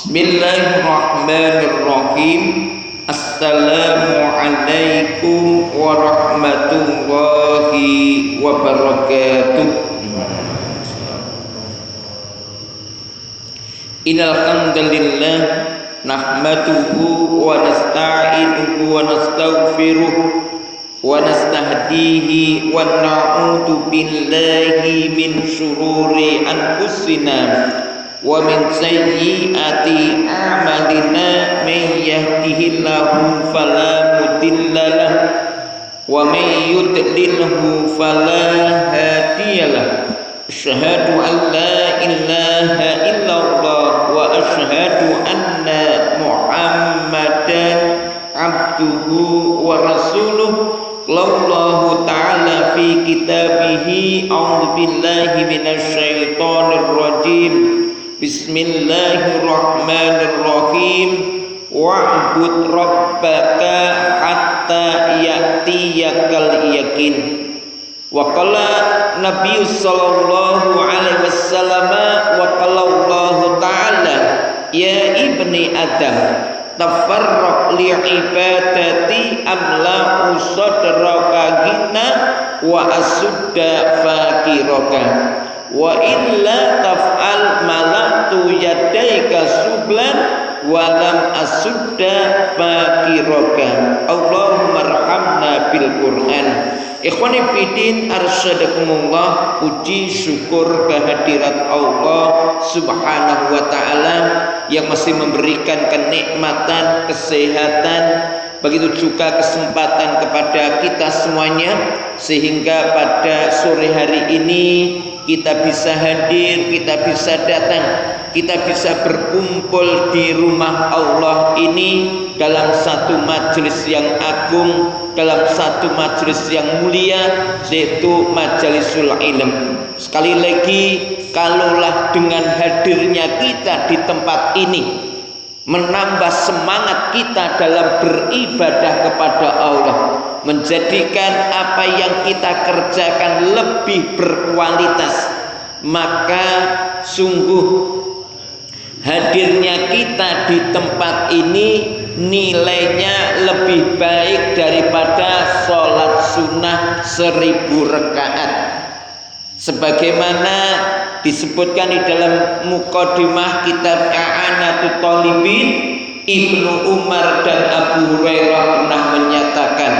Bismillahirrahmanirrahim. Assalamualaikum warahmatullahi wabarakatuh. Innal hamdalillah nahmaduhu wa nasta'inuhu wa nastaghfiruh wa nastahdihi wa na'udzu billahi min syururi anfusina wa min sayyiati a'malina may yahdihillahu fala mudhillalah wa may yudlilhu fala hadiyalah. Asyhadu an la ilaha illallah wa asyhadu anna Muhammadan abduhu wa rasuluh. Allahu ta'ala fi kitabihi a'udzu billahi minasy syaithanir rajim. Bismillahirrahmanirrahim. Wa'bud rabbaka hatta ya'tiyakal yakin. Wa qala Nabi sallallahu alaihi wasallam wa qala Allah ta'ala ya ibni Adam tafarraq li ibadati amla usadraka gina wa asudda fakiraka wa illa taf'al malatu yadaika sublan wa lam asudda fakiraka. Allahumma arhamna bil Qur'an. Ikhwani fillah arsyadakumullah, puji syukur kehadirat Allah subhanahu wa ta'ala yang masih memberikan kenikmatan, kesehatan, begitu juga kesempatan kepada kita semuanya, sehingga pada sore hari ini kita bisa hadir, kita bisa datang, kita bisa berkumpul di rumah Allah ini dalam satu majelis yang agung, dalam satu majelis yang mulia, yaitu majelisul ilm. Sekali lagi, kalaulah dengan hadirnya kita di tempat ini menambah semangat kita dalam beribadah kepada Allah, menjadikan apa yang kita kerjakan lebih berkualitas, maka sungguh hadirnya kita di tempat ini nilainya lebih baik daripada sholat sunnah 1000 rakaat, sebagaimana disebutkan di dalam muqaddimah kitab I'anatul Talibin. Ibnu Umar dan Abu Hurairah pernah menyatakan,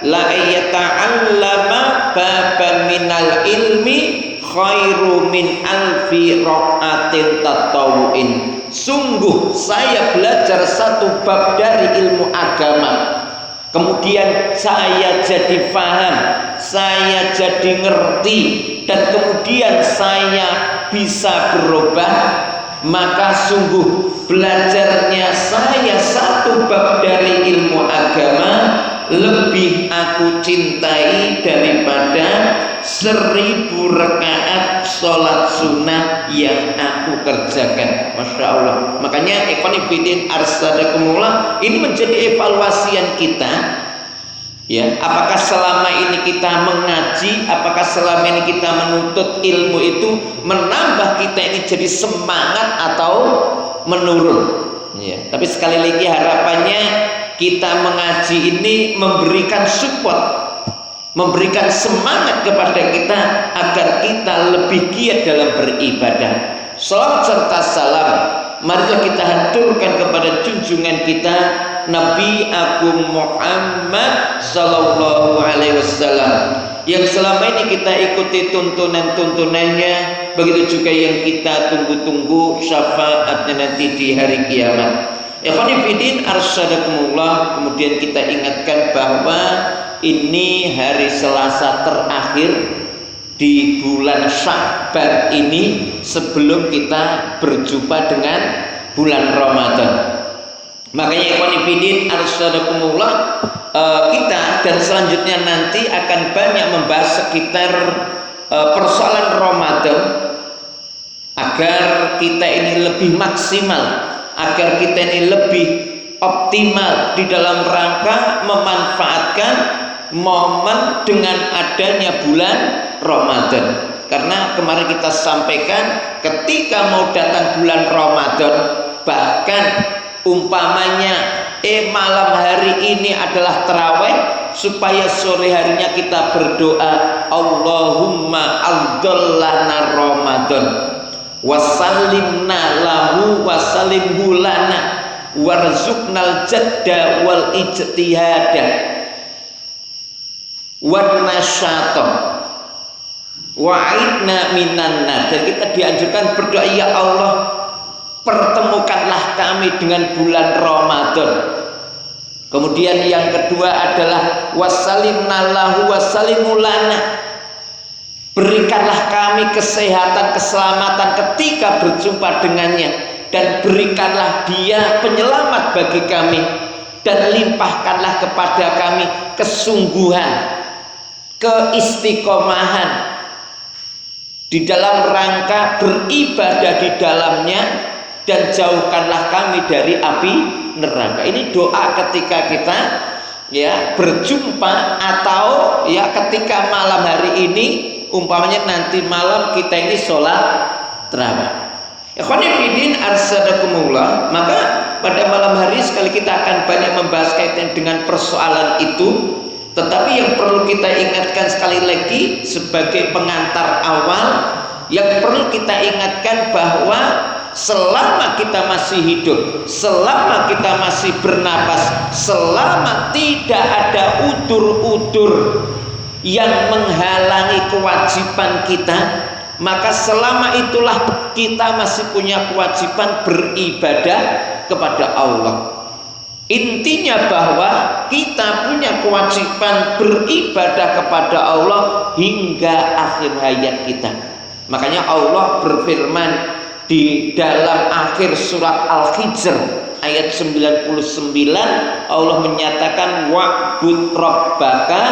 la yata'allama baban minal ilmi khairu min alfi ra'atin tatawu'in. Sungguh saya belajar satu bab dari ilmu agama, kemudian saya jadi paham, saya jadi ngerti, dan kemudian saya bisa berubah, maka sungguh belajarnya saya satu bab dari ilmu agama lebih aku cintai daripada 1000 rakaat sholat sunnah yang aku kerjakan. Masya Allah. Makanya ikhwan fillah arsadakumullah, ini menjadi evaluasian kita, ya. Apakah selama ini kita mengaji, apakah selama ini kita menuntut ilmu itu menambah kita ini jadi semangat atau menurun, ya. Tapi sekali lagi harapannya kita mengaji ini memberikan support, memberikan semangat kepada kita agar kita lebih giat dalam beribadah. Salawat serta salam marilah kita haturkan kepada junjungan kita Nabi Agung Muhammad sallallahu alaihi wasallam, yang selama ini kita ikuti tuntunan-tuntunannya, begitu juga yang kita tunggu-tunggu syafaatnya nanti di hari kiamat. Ikhwani fillah arsyadakumullah, kemudian kita ingatkan bahwa ini hari Selasa terakhir di bulan Sya'ban ini sebelum kita berjumpa dengan bulan Ramadan. Makanya ikhwani fillah arsyadakumullah, kita dan selanjutnya nanti akan banyak membahas sekitar persoalan Ramadan, agar kita ini lebih maksimal, agar kita ini lebih optimal di dalam rangka memanfaatkan momen dengan adanya bulan Ramadan. Karena kemarin kita sampaikan, ketika mau datang bulan Ramadan, Bahkan umpamanya malam hari ini adalah tarawih, supaya sore harinya kita berdoa, Allahumma afdallana Ramadan wasallimna lahu wasallimhu lana warzuqnal jadda wal ijtihada wan nasyata wa'idna minan nar. Dan kita dianjurkan berdoa, ya Allah, pertemukanlah kami dengan bulan Ramadan. Kemudian yang kedua adalah wasallimna lahu wasallimu lana, berikanlah kami kesehatan, keselamatan ketika berjumpa dengannya, dan berikanlah dia penyelamat bagi kami, dan limpahkanlah kepada kami kesungguhan, keistiqomahan di dalam rangka beribadah di dalamnya, dan jauhkanlah kami dari api neraka. Ini doa ketika kita berjumpa, atau ketika malam hari ini, umpamanya nanti malam kita ini sholat tarawih. Ikhwani fillah arsadakumullah. Maka pada malam hari sekali kita akan banyak membahas kaitan dengan persoalan itu. Tetapi yang perlu kita ingatkan sekali lagi sebagai pengantar awal, yang perlu kita ingatkan bahwa selama kita masih hidup, selama kita masih bernapas, selama tidak ada udur-udur yang menghalangi kewajiban kita, maka selama itulah kita masih punya kewajiban beribadah kepada Allah. Intinya bahwa kita punya kewajiban beribadah kepada Allah hingga akhir hayat kita. Makanya Allah berfirman di dalam akhir surat Al-Hijr ayat 99, Allah menyatakan wa'bud rabbaka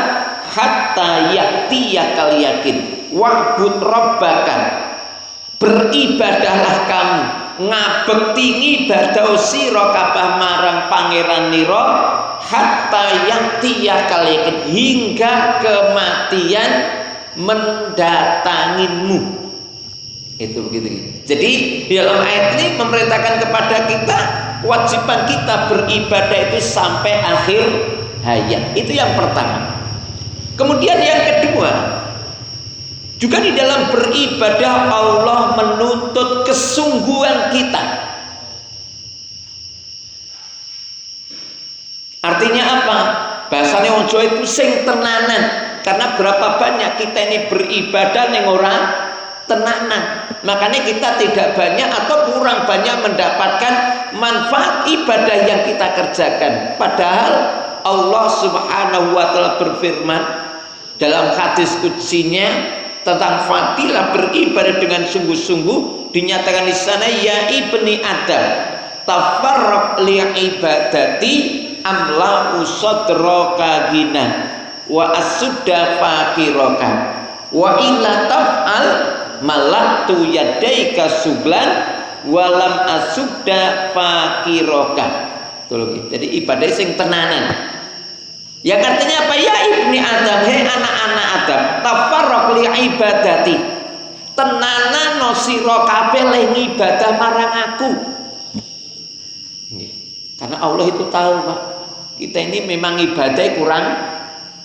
hatta ya'tiyakal yakin. Wa'bud rabbaka, beribadahlah kamu, ngabekti ibadah sira kabeh marang pangeran nira hatta ya'tiyakal yakin, hingga kematian mendatangimu. Itu begitu. Jadi di dalam ayat ini memerintahkan kepada kita kewajiban kita beribadah itu sampai akhir hayat. Itu yang pertama. Kemudian yang kedua, juga di dalam beribadah Allah menuntut kesungguhan kita. Artinya apa? Bahasanya wong Jawa itu sing tenanan. Karena berapa banyak kita ini beribadah ning orang tenanan. Makanya kita tidak banyak atau kurang banyak mendapatkan manfaat ibadah yang kita kerjakan. Padahal Allah Subhanahu wa taala berfirman dalam hadis qudsinya tentang fadilah beribadah dengan sungguh-sungguh, dinyatakan di sana, ya ibni Adam, tafarraq li ibadati amla usadraka gina wa asudda fakiraka wa illa taf'al malaktu yadaika sublan walam asudda fakiraka. Jadi ibadah sing tenanan. Yang artinya apa? Ya ibni Adam, hei anak-anak Adam, tafarraq li ibadati, tenanan no sira kabeh le ibadah marang aku. Karena Allah itu tahu, Pak, kita ini memang ibadah kurang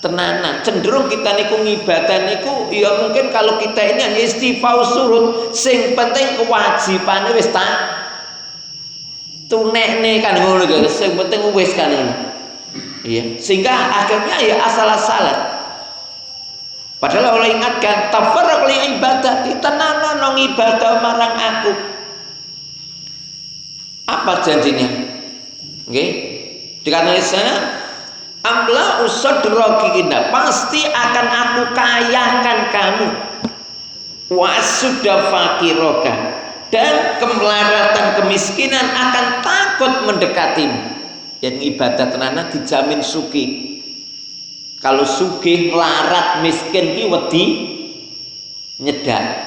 tenanan. Cenderung kita niku ngibadah niku ya mungkin kalau kita ini hanya istighfar surut, sing penting kewajibane wis tak tunekne kan ngono lho, sing penting wis kan ini. Iya, sehingga akhirnya ya asal-asalan. Padahal Allah ingatkan tafarraq li ibadati, tenanan nang ibadah marang aku. Apa janjinya? Nggih. Dikatakan di sana amla usadraqina, pasti akan aku kayakan kamu. Wa sudah fakiroka, dan kemelaratan kemiskinan akan takut mendekatimu. Yang ibadah tenanan dijamin sugih. Kalau sugih melarat, miskin ki wedi nyedak.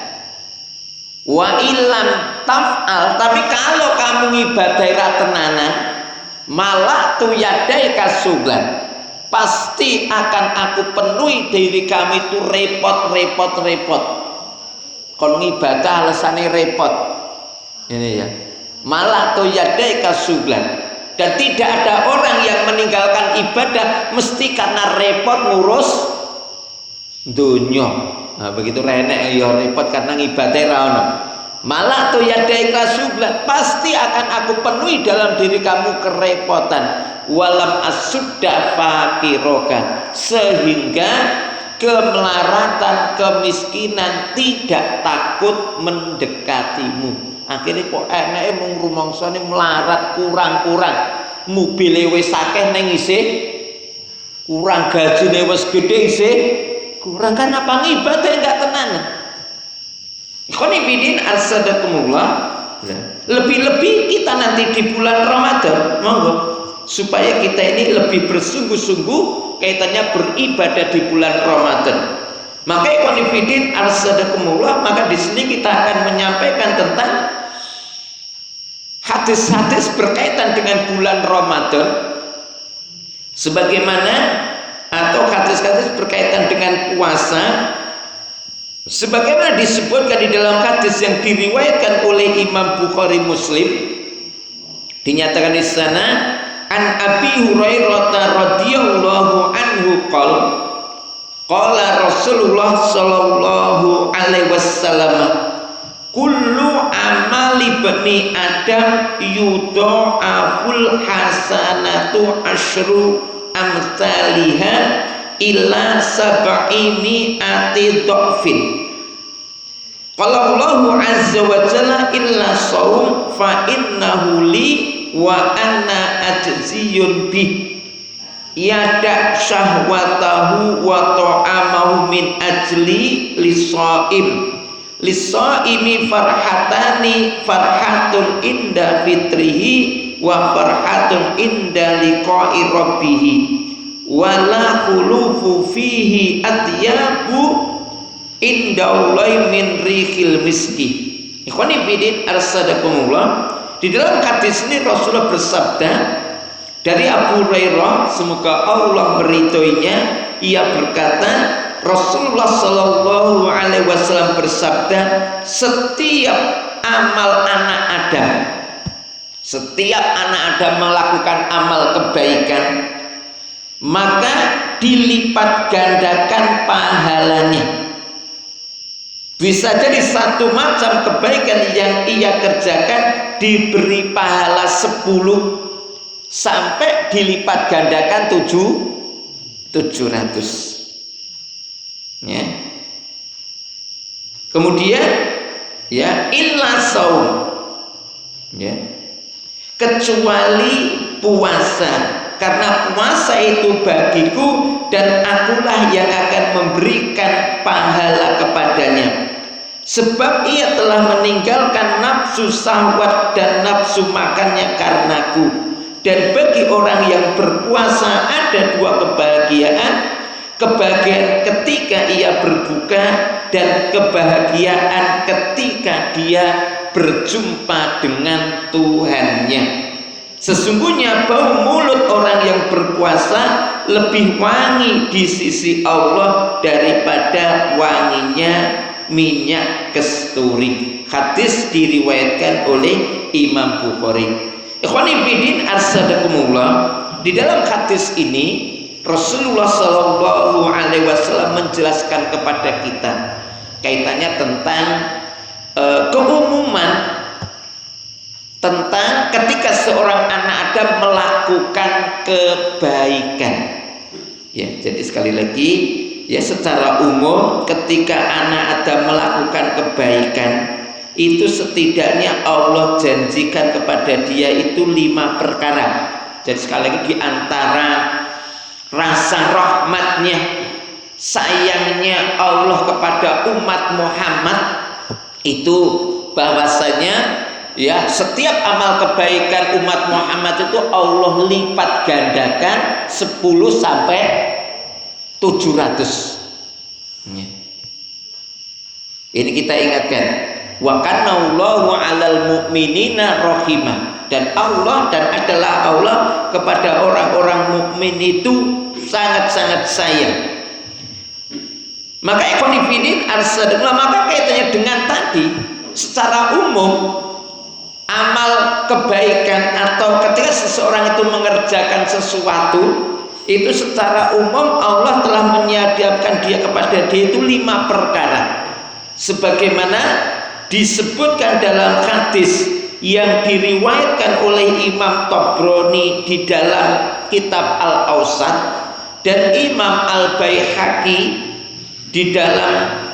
Wa ilam taf'al, tapi kalau kamu ibadah ra tenanan, malah tu yadai kasulan, pasti akan aku penuhi diri kami itu repot. Kalau ibadah alasannya repot. Ini ya. malaktu yadaika sublan. Dan tidak ada orang yang meninggalkan ibadah mesti karena repot ngurus dunya. Nah, begitu renek ya repot karena ngibadah ra ono. Malaktu yadaika sublan, pasti akan aku penuhi dalam diri kamu kerepotan. Walam asudda faqiroka, sehingga kemelaratan, kemiskinan tidak takut mendekatimu. Akhirnya kok enake mung rumangsane melarat kurang-kurang, mobile wis akeh ning isih kurang, gajine wis gedhe isih kurang, kan apa ngibadah enggak tenan. Ikhwani bidin arsadakumullah. Lebih-lebih kita nanti di bulan Ramadan, monggo supaya kita ini lebih bersungguh-sungguh kaitannya beribadah di bulan Ramadan. Maka ikhwan fillah arsadakumullah, maka di sini kita akan menyampaikan tentang hadis-hadis berkaitan dengan bulan Ramadan, sebagaimana atau hadis-hadis berkaitan dengan puasa, sebagaimana disebutkan di dalam hadis yang diriwayatkan oleh Imam Bukhari Muslim. Dinyatakan di sana, an Abi Hurairah radhiyallahu anhu qala Rasulullah sallallahu alaihi wasallam, kullu amali bani Adam yudha'aful hasanatu asyru amsalihha ila sab'ini ati dhafin. Qala Allahu azza wa jalla illa shaum fa innahu li wa anna ajziyun bih. Yada syahwatahu wa ta'amahu min ajli lisaimi farhatani, farhatun inda fitrihi wa farhatun inda liqa'i rabbihi wala khulufu fihi atyabu indallahi min rihil miski. Ikhwani fillah arsadakumullah, di dalam hadis ini Rasulullah bersabda dari Abu Hurairah, semoga Allah meridhoinya, ia berkata, Rasulullah sallallahu alaihi wasallam bersabda, setiap amal anak Adam, setiap anak Adam melakukan amal kebaikan, maka dilipat gandakan pahalanya. Bisa jadi satu macam kebaikan yang ia kerjakan diberi pahala 10 sampai dilipat gandakan 700. Ya. Kemudian ya illa saum, ya, kecuali puasa, karena puasa itu bagiku dan akulah yang akan memberikan pahala kepadanya, sebab ia telah meninggalkan nafsu syahwat dan nafsu makannya karenaku. Dan bagi orang yang berpuasa ada 2 kebahagiaan, kebahagiaan ketika ia berbuka dan kebahagiaan ketika dia berjumpa dengan Tuhannya. Sesungguhnya bau mulut orang yang berpuasa lebih wangi di sisi Allah daripada wanginya minyak kasturi. Hadis diriwayatkan oleh Imam Bukhari. Ikhwani fillah arsadakumullah, di dalam hadis ini Rasulullah sallallahu alaihi wasallam menjelaskan kepada kita kaitannya tentang keumuman tentang ketika seorang anak Adam melakukan kebaikan. Ya, jadi sekali lagi ya, secara umum ketika anak Adam melakukan kebaikan itu setidaknya Allah janjikan kepada dia itu 5 perkara. Jadi sekali lagi, di antara rasa rahmatnya, sayangnya Allah kepada umat Muhammad itu bahwasanya ya setiap amal kebaikan umat Muhammad itu Allah lipat gandakan 10 sampai 700. Ini kita ingatkan, wa kana Allahu 'alal mu'minina rahimah, dan Allah dan adalah Allah kepada orang-orang mukmin itu sangat-sangat sayang. Maka ikhwan fillah arsadullah, maka kaitannya dengan tadi secara umum amal kebaikan atau ketika seseorang itu mengerjakan sesuatu, itu secara umum Allah telah menyediakan dia kepada dia itu 5 perkara. Sebagaimana disebutkan dalam hadis yang diriwayatkan oleh Imam Tabrani di dalam kitab Al-Awsat dan Imam Al-Baihaqi di dalam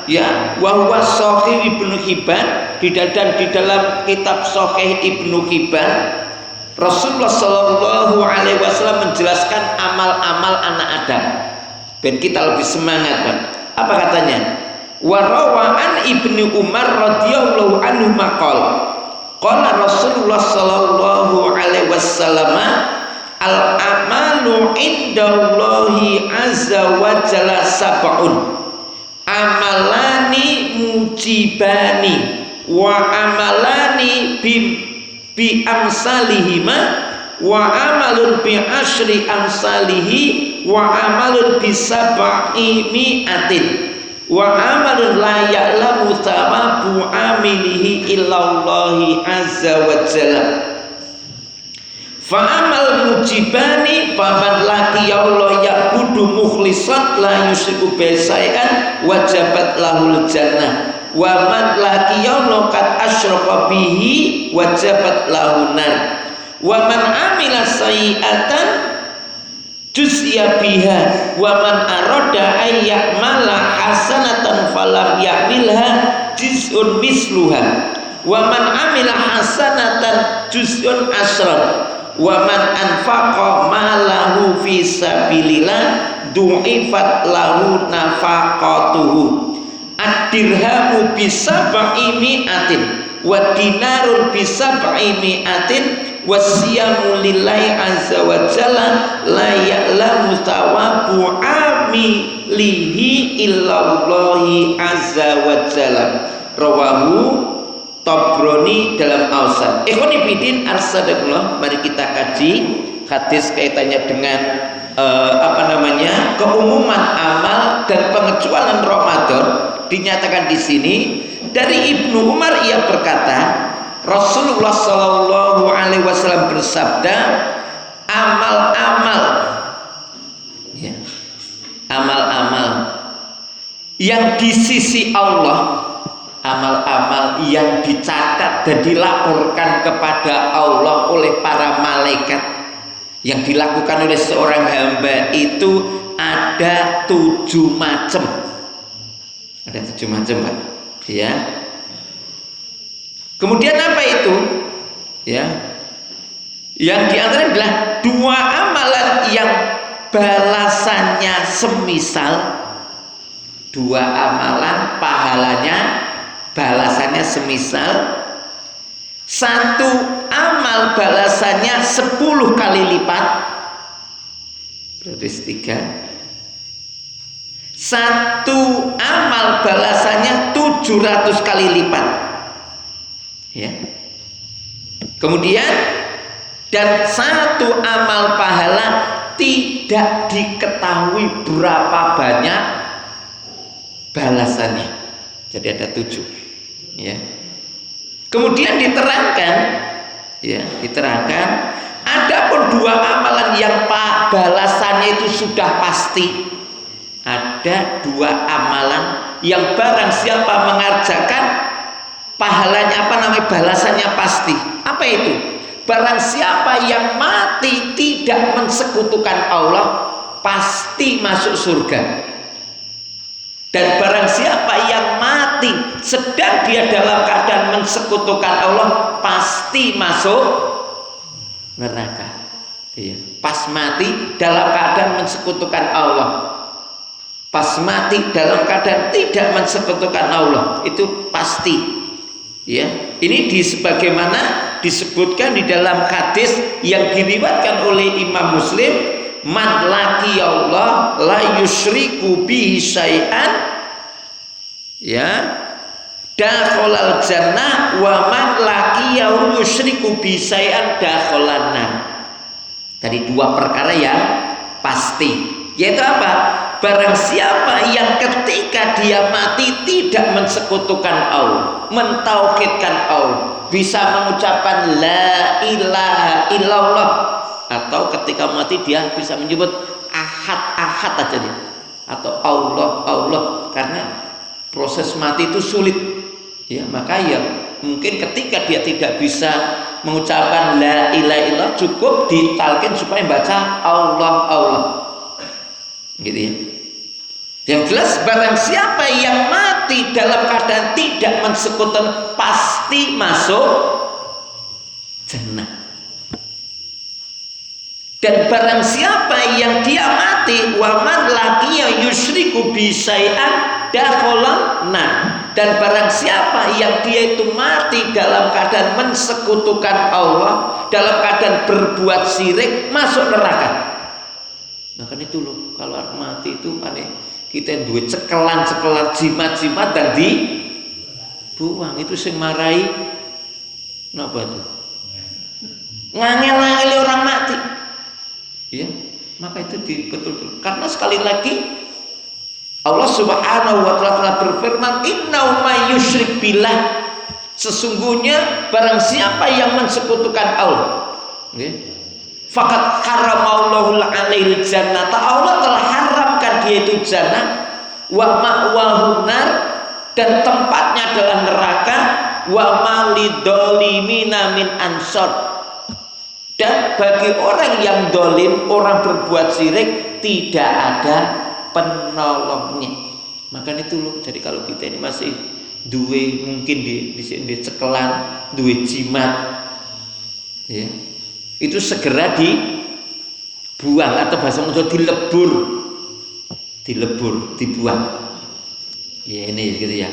wahwa Sahih Ibnu Hibban dan di dalam kitab Sahih Ibnu Hibban, Rasulullah Shallallahu Alaihi Wasallam menjelaskan amal-amal anak Adam. Dan kita lebih semangat, Pak. Apa katanya? Warawaan Ibnu Umar radhiyallahu anhu maqal. Qala Rasulullah Shallallahu Alaihi Wasallam al-amalu indallahi azza wa jalla sab'un. Amalani mujibani wa amalani bi amsalihima wa amalun bi asyri amsalihi wa amalun bi sab'i mi'atin wa amalun la ya'lamu thawabu amilihi illallahi azza wa jalla. Fa'amal mujibani faman laqiya Allah ya'budu mukhlishan la yusyriku bihi syai'an wajabat lahul jannah wa man laqiya Allah qad asyraka bihi wajabat lahun nar wa man amila sayyi'atan juz'iya biha wa man arada ay ya'mala hasanatan falam ya'milha juz'un misluha wa man amila hasanatan juz'un asran wa man anfaqa malahu fi sabilillah du'ifat lahu nafaqatuhu ad-dirhamu bi sab'i mi'atin wa dinarun bi sab'i mi'atin wasiyamu lillahi azza wa jalla la ya'lamu thawabu amilihi illallahi azza wa jalla. Rawahu Tabrani dalam Awsat. Ikhwani fillah arsyadakumullah, mari kita kaji hadis kaitannya dengan keumuman amal dan pengecualian Ramadan. Dinyatakan di sini dari Ibnu Umar, ia berkata Rasulullah Shallallahu Alaihi Wasallam bersabda, amal-amal amal-amal yang di sisi Allah, amal-amal yang dicatat dan dilaporkan kepada Allah oleh para malaikat yang dilakukan oleh seorang hamba itu ada 7 macam. Ada 7 macam, Pak. Ya. Kemudian apa itu? Ya. Yang diantara adalah 2 amalan yang balasannya semisal, 2 amalan pahalanya balasannya semisal, 1 amal balasannya 10 kali lipat, berarti 3. 1 amal balasannya 700 kali lipat. Ya. Kemudian dan 1 amal pahala tidak diketahui berapa banyak balasannya. Jadi ada 7. Ya. Kemudian diterangkan, adapun 2 amalan yang balasannya itu sudah pasti. Ada 2 amalan yang barang siapa mengerjakan pahalanya balasannya pasti. Apa itu? Barang siapa yang mati tidak mensekutukan Allah pasti masuk surga. Dan barang siapa yang mati sedang dia dalam keadaan mensekutukan Allah pasti masuk neraka. Pas mati dalam keadaan mensekutukan Allah, pas mati dalam keadaan tidak mensekutukan Allah, itu pasti. Ya, ini sebagaimana disebutkan di dalam hadis yang diriwayatkan oleh Imam Muslim, man laqiyallah la yusyriku bihi syai'an dakhalal jannah wa man laqiyahu yusyriku bihi syai'an dakhalan nar. Tadi 2 perkara yang pasti, yaitu apa? Barang siapa yang ketika dia mati tidak mensekutukan Allah, mentauhidkan Allah, bisa mengucapkan la ilaha illallah, atau ketika mati dia bisa menyebut ahad aja dia, atau Allah Allah, karena proses mati itu sulit ya. Maka ya mungkin ketika dia tidak bisa mengucapkan la ilaha illallah, cukup ditalkin supaya baca Allah Allah gitu ya. Yang jelas barang siapa yang mati dalam keadaan tidak mensekutukan pasti masuk jannah. Dan barang siapa yang dia mati wa man laqiya yusyriku bi syai'an dakhala nar. Dan barang siapa yang dia itu mati dalam keadaan mensekutukan Allah, dalam keadaan berbuat syirik, masuk neraka. Maka itu loh, kalau orang mati itu aneh, kita duwe cekelan jimat-jimat dan dibuang. Itu sing marai napa tuh? Ngangel-ngangeli orang mati. Ya, maka itu betul-betul. Karena sekali lagi Allah Subhanahu wa taala telah berfirman, "Innahu may yusyrik billah." Sesungguhnya barang siapa yang mensekutukan Allah, nggih, faqad haramallahu alaihil jannata, Allah telah haramkan dia itu jannah, wa ma'wahu nar, dan tempatnya adalah neraka, wa malidolimina min ansor, dan bagi orang yang dolim, orang berbuat syirik, tidak ada penolongnya. Maka itu loh, jadi kalau kita ini masih duwe mungkin di cekelan, duwe jimat ya, itu segera dibuang, atau bahasa Jawa dilebur, dibuang. Ya ini gitu ya.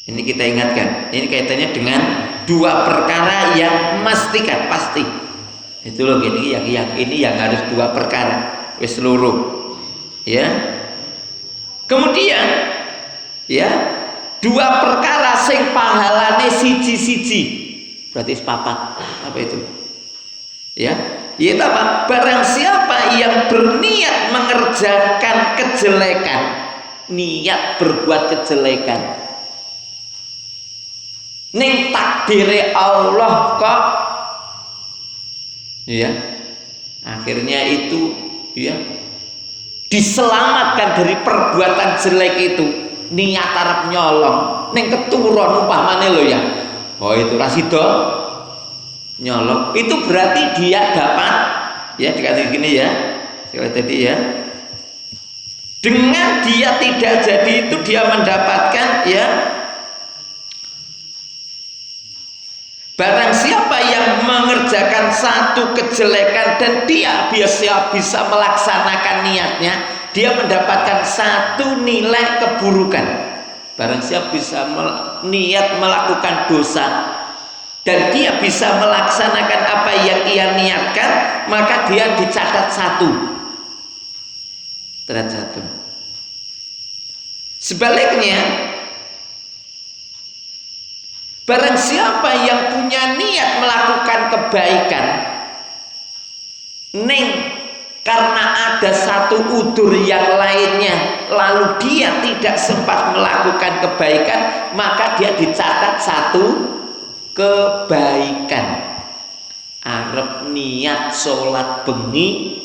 Ini kita ingatkan. Ini kaitannya dengan dua perkara yang memastikan pasti. Itu loh gini yang harus dua perkara. Wis seluruh. Ya. Kemudian ya, dua perkara sing pahalane siji-siji. Berarti sepapat. Apa itu? Ya, yaitu apa? Barang siapa yang berniat mengerjakan kejelekan, niat berbuat kejelekan, ning takdire Allah kok ya, akhirnya itu ya diselamatkan dari perbuatan jelek itu, niat arep nyolong ning keturun umpamane lho ya, oh itu rasido nyolong, itu berarti dia dapat ya, dikasih gini ya sekali tadi ya, dengan dia tidak jadi itu dia mendapatkan ya, barang siapa yang mengerjakan satu kejelekan dan dia bisa melaksanakan niatnya, dia mendapatkan satu nilai keburukan. Barang siapa bisa niat melakukan dosa dan dia bisa melaksanakan apa yang ia niatkan, maka dia dicatat satu derajat. Sebaliknya, barang siapa yang punya niat melakukan kebaikan, karena ada satu udzur yang lainnya, lalu dia tidak sempat melakukan kebaikan, maka dia dicatat satu kebaikan. Arep niat sholat bengi,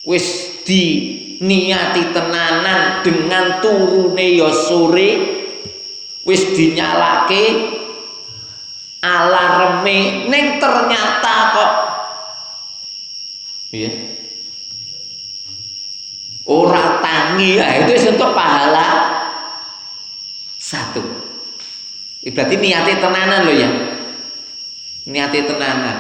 wis diniati tenanan dengan turune ya sore, wis dinyalake alarme, neng ternyata kok ya ora tangi, ya itu untuk pahala satu. Berarti niatnya tenanan loh ya, niatnya tenanan.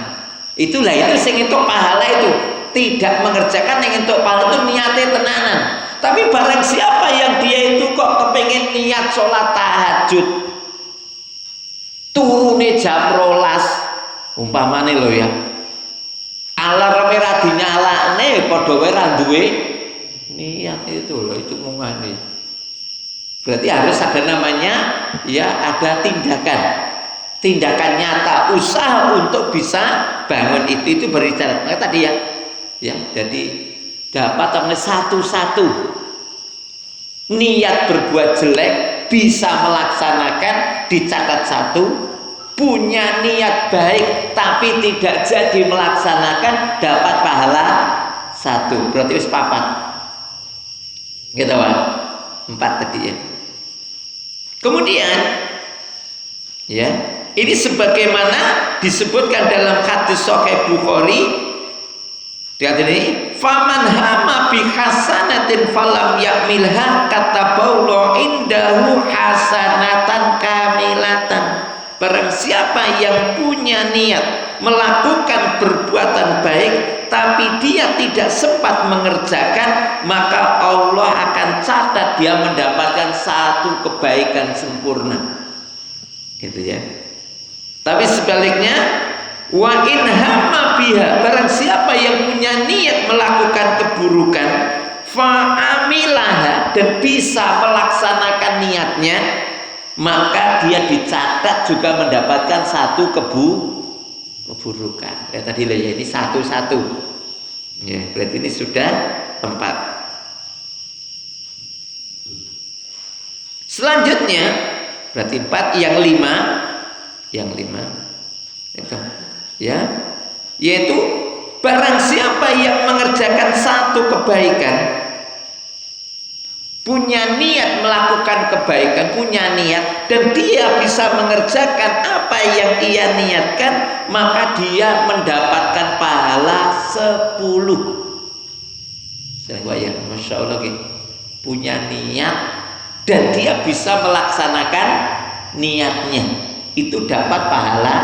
Itulah itu sing untuk pahala itu, tidak mengerjakan yang untuk pahala itu niatnya tenanan. Tapi barang siapa yang dia itu kok kepengen niat sholat tahajud, turune jam 12 umpamane lho ya, alarme ra dinyalakne padha wae ra duwe niat, itu loh, itu mungane. Berarti harus ada namanya ya, ada tindakan nyata, usaha untuk bisa bangun itu beribadah. Maka tadi ya jadi dapat satu-satu niat berbuat jelek bisa melaksanakan dicatat 1, punya niat baik tapi tidak jadi melaksanakan dapat pahala 1. Berarti wis 4. Gitu Pak. 4 tadi ya. Kemudian ya, ini sebagaimana disebutkan dalam hadis Sahih Bukhari. Lihat ini, faman hama bi hasanatin falam ya'milha kataballahu indahu hasanatan kamilatan. Barang siapa yang punya niat melakukan perbuatan baik tapi dia tidak sempat mengerjakan, maka Allah akan catat dia mendapatkan 1 kebaikan sempurna. Gitu ya. Tapi sebaliknya, wa in hamma biha, barang siapa yang punya niat melakukan keburukan, fa'amilaha, dan bisa melaksanakan niatnya, maka dia dicatat juga mendapatkan 1 keburukan. Ya tadi lah ya, ini 1. Ya, berarti ini sudah 4. Selanjutnya berarti 4, yang 5 itu ya, yaitu barang siapa yang mengerjakan 1 kebaikan, punya niat melakukan kebaikan, punya niat, dan dia bisa mengerjakan apa yang ia niatkan, maka dia mendapatkan pahala 10. Saya Masya Allah, punya niat dan dia bisa melaksanakan niatnya, itu dapat pahala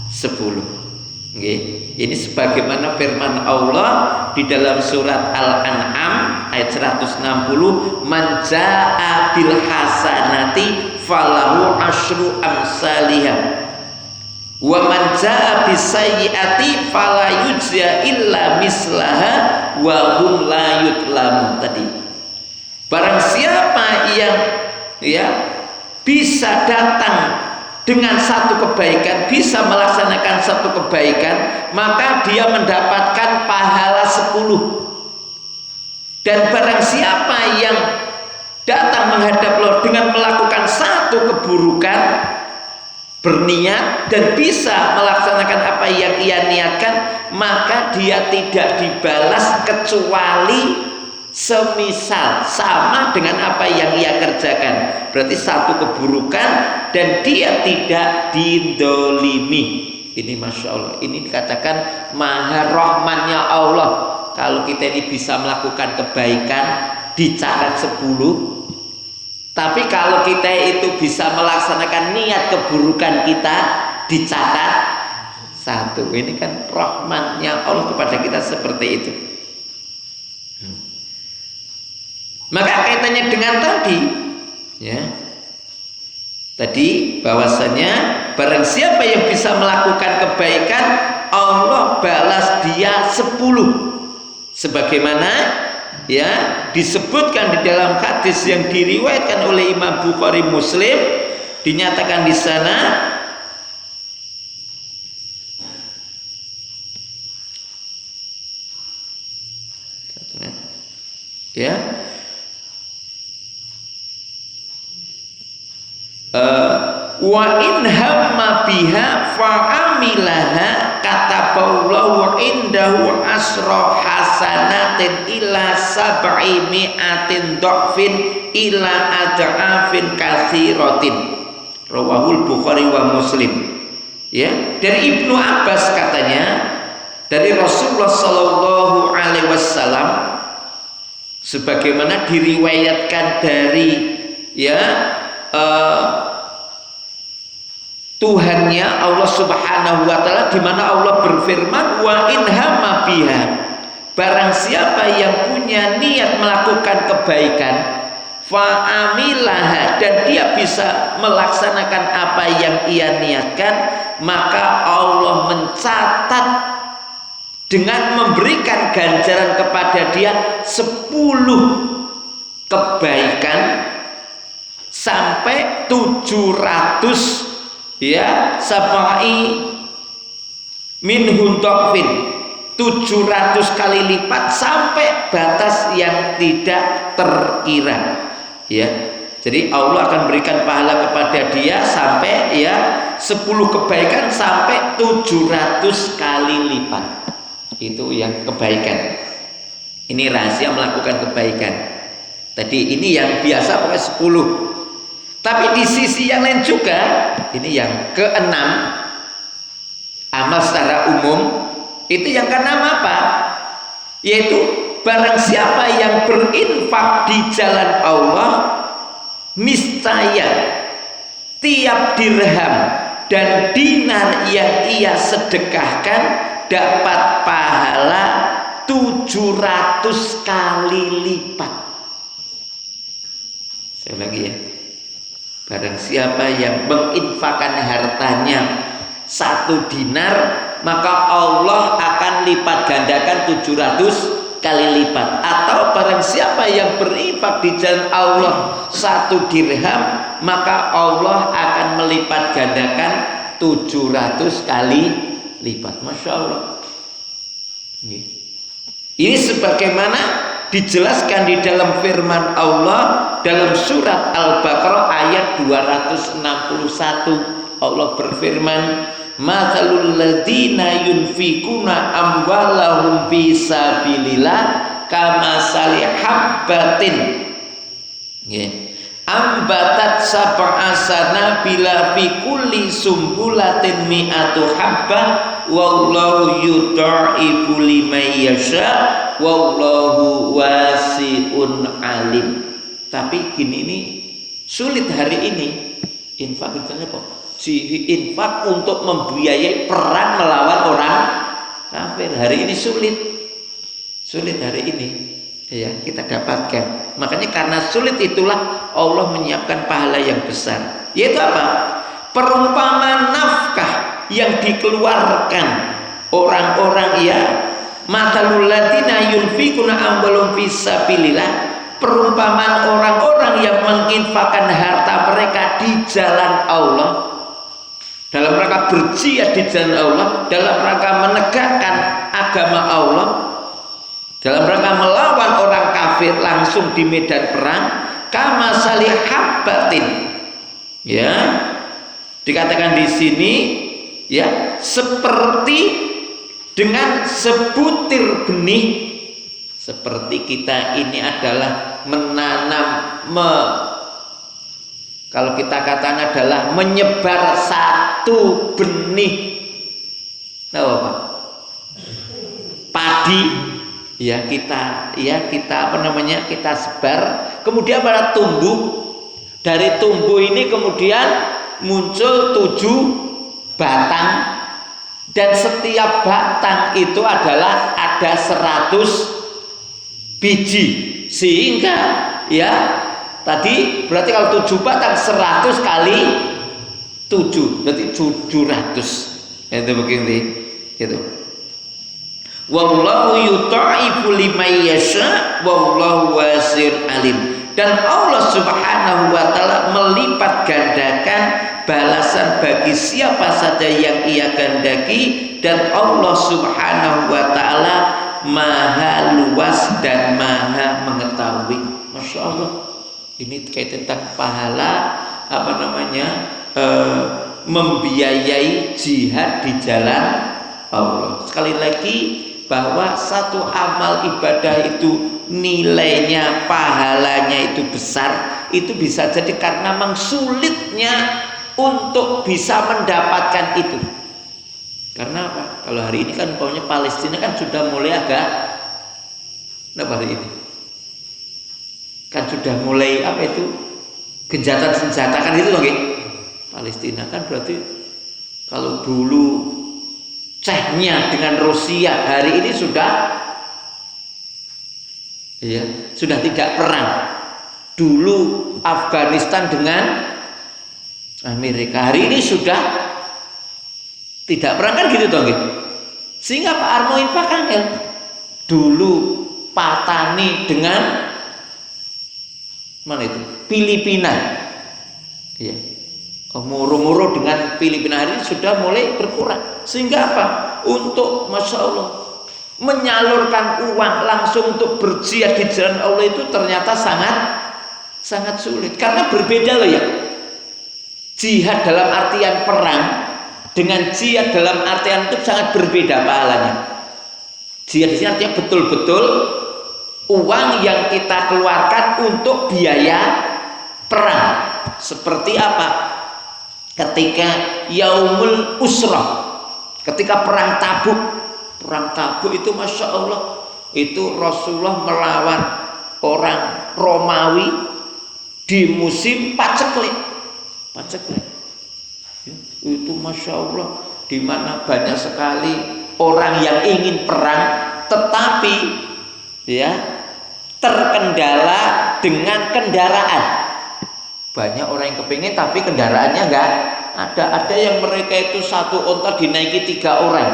10. Ini sebagaimana firman Allah di dalam surat Al-An'am ayat 160, man jaa bil hasanati falahu asyru amsalihah wa man jaa bis sayyiati fala yujza illa mislaha wa hum la yudlamun. Tadi barang siapa yang bisa datang dengan 1 kebaikan, bisa melaksanakan 1 kebaikan, maka dia mendapatkan pahala 10. Dan barang siapa yang datang menghadap Allah dengan melakukan 1 keburukan, berniat dan bisa melaksanakan apa yang ia niatkan, maka dia tidak dibalas kecuali semisal, sama dengan apa yang ia kerjakan. Berarti 1 keburukan dan dia tidak didolimi. Ini Masya Allah, ini dikatakan maha rahmannya Allah. Kalau kita ini bisa melakukan kebaikan dicatat 10, tapi kalau kita itu bisa melaksanakan niat keburukan kita dicatat 1. Ini kan rahmannya Allah kepada kita seperti itu. Maka kaitannya dengan tadi ya, tadi bahwasanya barang siapa yang bisa melakukan kebaikan, Allah balas dia 10, sebagaimana ya disebutkan di dalam hadis yang diriwayatkan oleh Imam Bukhari Muslim. Dinyatakan di sana ya, wa in hamma biha fa'amilaha kataballahu indahu asra hasanatin ila 700 dhafin ila ad'afin katsiratin. Rawahul Bukhari wa Muslim. Ya, dari Ibnu Abbas katanya, dari Rasulullah sallallahu alaihi wasallam, sebagaimana diriwayatkan dari Tuhannya Allah Subhanahu wa taala, di mana Allah berfirman, wa in hamma biha, barang siapa yang punya niat melakukan kebaikan, fa'amilaha, dan dia bisa melaksanakan apa yang ia niatkan, maka Allah mencatat dengan memberikan ganjaran kepada dia 10 kebaikan sampai 700 sabai minhun dhafin, 700 kali lipat sampai batas yang tidak terkira. Ya, Jadi Allah akan berikan pahala kepada dia sampai ya 10 kebaikan sampai 700 kali lipat. Itu yang kebaikan. Ini rahasia melakukan kebaikan. Tadi ini yang biasa pakai 10. Tapi di sisi yang lain juga, ini yang keenam, amal secara umum, itu yang keenam apa? Yaitu barang siapa yang berinfak di jalan Allah, niscaya tiap dirham dan dinar yang ia sedekahkan dapat pahala 700 kali lipat. Saya ulangi ya. Barang siapa yang menginfakkan hartanya 1 dinar, maka Allah akan lipat gandakan 700 kali lipat. Atau barang siapa yang berinfak di jalan Allah 1 dirham, maka Allah akan melipat gandakan 700 kali lipat. Masya Allah. Ini sebagaimana dijelaskan di dalam firman Allah dalam surat Al-Baqarah ayat 261. Allah berfirman, "Matsalul ladzina yunfikuna amwalahum fi sabilillah kamasali habbatin ambatat sab'a sanabila fi kulli sumbulatin mi'atu habbah wallahu yudha'ifu liman yasha wallahu wasi'un alim." Tapi gini, ini sulit hari ini. Infak itu apa? Infak untuk membiayai perang melawan orang kafir. Hari ini sulit hari ini ya kita dapatkan. Makanya karena sulit itulah Allah menyiapkan pahala yang besar. Yaitu apa? Perumpamaan nafkah yang dikeluarkan orang-orang ya matsalul ladzina yunfikuna amwalahum fisabilillah, perumpamaan orang-orang yang menginfakkan harta mereka di jalan Allah, dalam rangka berjihad di jalan Allah, dalam rangka menegakkan agama Allah, dalam rangka melawan orang kafir langsung di medan perang, kamasali habbatin, ya dikatakan di sini ya seperti dengan sebutir benih. Seperti kita ini adalah menanam, kalau kita katakan adalah menyebar satu benih, tahu apa? Padi, ya kita apa namanya, kita sebar, kemudian pada tumbuh. Dari tumbuh ini kemudian muncul 7 batang, dan setiap batang itu adalah ada 100 biji, sehingga ya tadi berarti kalau 7 batang 100 kali 7 berarti 700. Itu begini gitu. Wallahu yudha'ifu liman yasha wallahu wasi'un alim. Dan Allah Subhanahu wa taala melipat gandakan balasan bagi siapa saja yang ia kehendaki, dan Allah Subhanahu wa taala maha luas dan maha mengetahui. Masya Allah. Ini terkait tentang pahala apa namanya membiayai jihad di jalan Allah. Sekali lagi bahwa satu amal ibadah itu nilainya, pahalanya itu besar, itu bisa jadi karena memang sulitnya untuk bisa mendapatkan itu. Karena apa? Kalau hari ini kan umpamanya Palestina kan sudah mulai agak hari ini kan sudah mulai apa itu gencatan senjata kan itu loh, Palestina kan berarti kalau dulu Chechnya dengan Rusia, hari ini sudah tidak perang. Dulu Afghanistan dengan Amerika, hari ini sudah tidak perang kan gitu toh, sehingga Pak Armo infak angel. Dulu Patani dengan mana itu Filipina, ya, muru-muru dengan Filipina, hari ini sudah mulai berkurang. Sehingga apa? Untuk Masya Allah menyalurkan uang langsung untuk berjihad di jalan Allah itu ternyata sangat Sangat sulit karena berbeda loh ya. Jihad dalam artian perang dengan jihad dalam artian itu sangat berbeda pahalanya. Jihad di sini artinya betul-betul uang yang kita keluarkan untuk biaya perang. Seperti apa? Ketika Yaumul Usrah, ketika perang Tabuk. Perang Tabuk itu Masya Allah, itu Rasulullah melawan orang Romawi di musim paceklik. Itu Masya Allah, di mana banyak sekali orang yang ingin perang tetapi ya terkendala dengan kendaraan. Banyak orang yang kepingin tapi kendaraannya enggak ada. Ada yang mereka itu satu onta dinaiki 3 orang.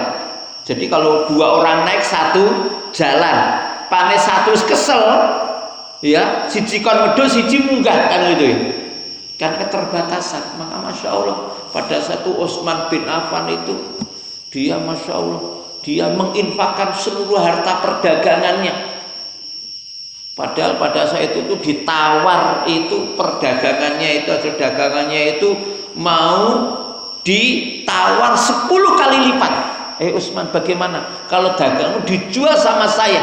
Jadi kalau 2 orang naik, 1 jalan. Pane 1 kesel, ya siji kon medhot siji munggah kan gitu ya. Kan keterbatasan. Maka Masya Allah pada satu Utsman bin Affan itu dia Masya Allah dia menginfakkan seluruh harta perdagangannya. Padahal pada saat itu tuh ditawar itu perdagangannya itu hasil dagangannya itu mau ditawar 10 kali lipat. Utsman, bagaimana kalau dagangmu dijual sama saya?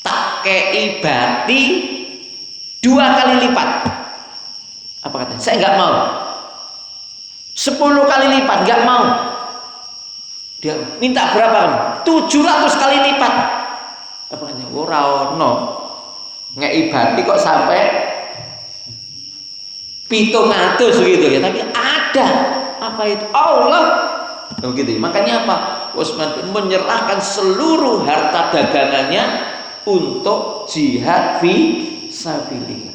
Tak kei bati 2 kali lipat. Apa katanya? Saya nggak mau. 10 kali lipat nggak mau. Dia minta berapa? 700 kali lipat. Apa katanya? Ora ono ngei bati kok sampai 700 gitu ya. Tapi ada apa itu? Allah. Begitu. Makanya apa? Utsman menyerahkan seluruh harta dagangannya untuk jihad fi sabilillah.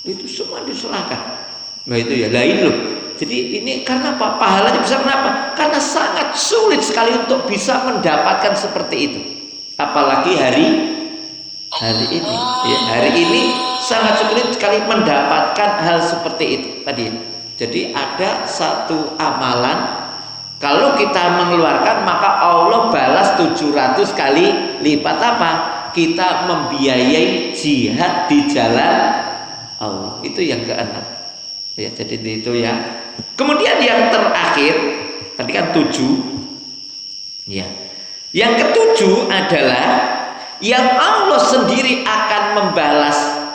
Itu semua diserahkan. Nah itu ya lain loh. Jadi ini karena apa? Pahalanya besar kenapa? Karena sangat sulit sekali untuk bisa mendapatkan seperti itu. Apalagi hari ini ya, hari ini sangat sulit sekali mendapatkan hal seperti itu tadi. Jadi ada satu amalan kalau kita mengeluarkan maka Allah balas 700 kali lipat. Apa? Kita membiayai jihad di jalan Allah. Itu yang keenam ya. Jadi itu ya. Kemudian yang terakhir tadi kan 7 ya. Yang ketujuh adalah yang Allah sendiri akan membalas.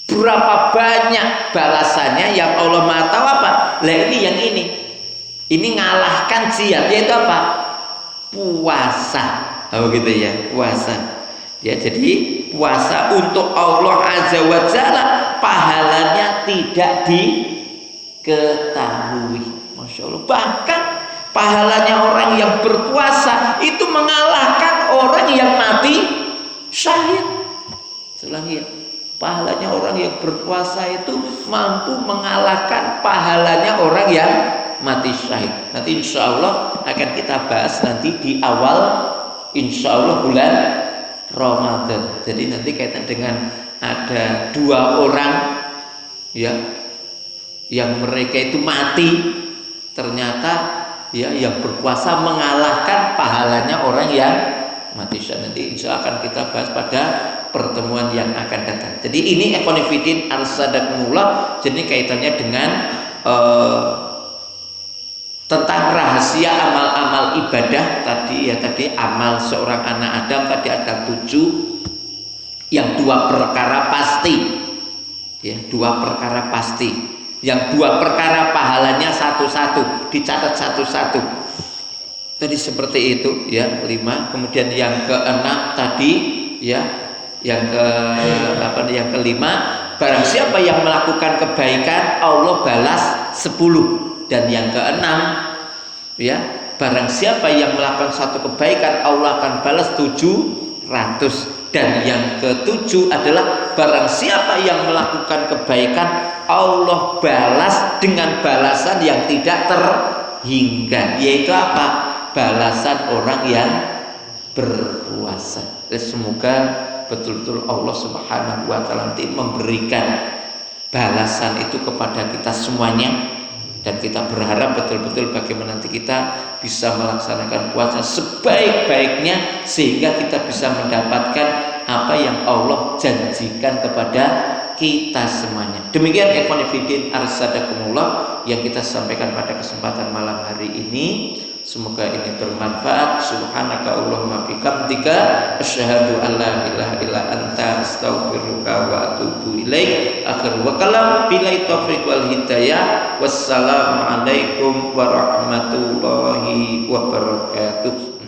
Berapa banyak balasannya yang Allah Maha tahu apa? Lah ini yang ini. Ini ngalahkan jihad, yaitu apa? Puasa. Oh gitu ya, puasa. Ya jadi puasa untuk Allah Azza wa Jalla pahalanya tidak diketahui. Masya Allah. Bahkan pahalanya orang yang berpuasa itu mengalahkan orang yang mati syahid. Selagi pahalanya orang yang berpuasa itu mampu mengalahkan pahalanya orang yang mati syahid. Nanti insya Allah akan kita bahas nanti di awal insya Allah bulan Ramadan. Jadi nanti kaitan dengan ada 2 orang ya yang mereka itu mati ternyata ya yang berpuasa mengalahkan pahalanya orang yang mati syahid. Nanti insya Allah akan kita bahas pada pertemuan yang akan datang. Jadi ini ekonifidin al-sadakumullah. Jadi kaitannya dengan tentang rahasia amal-amal ibadah tadi ya. Tadi amal seorang anak Adam tadi ada 7 yang 2 perkara pasti ya, 2 perkara pasti. Yang 2 perkara pahalanya satu-satu, dicatat satu-satu. Tadi seperti itu ya, 5. Kemudian yang ke-6 tadi ya, yang ke-5, barang siapa yang melakukan kebaikan Allah balas 10. Dan yang ke-6 ya, barang siapa yang melakukan satu kebaikan Allah akan balas 700. Dan yang ke-7 adalah barang siapa yang melakukan kebaikan Allah balas dengan balasan yang tidak terhingga, yaitu apa? Balasan orang yang berpuasa. Semoga betul-betul Allah Subhanahu wa taala nanti memberikan balasan itu kepada kita semuanya. Dan kita berharap betul-betul bagaimana nanti kita bisa melaksanakan puasa sebaik-baiknya sehingga kita bisa mendapatkan apa yang Allah janjikan kepada kita semuanya. Demikian ikhwan fillah arsadakumullah yang kita sampaikan pada kesempatan malam hari ini. Semoga ini bermanfaat. Subhanaka Allahumma bihamdika asyhadu an la ilaha illa anta astaghfiruka wa atubu ilaik. Akhir wa kalam billahi taufiq wal hidayah. Wassalamu alaikum warahmatullahi wabarakatuh.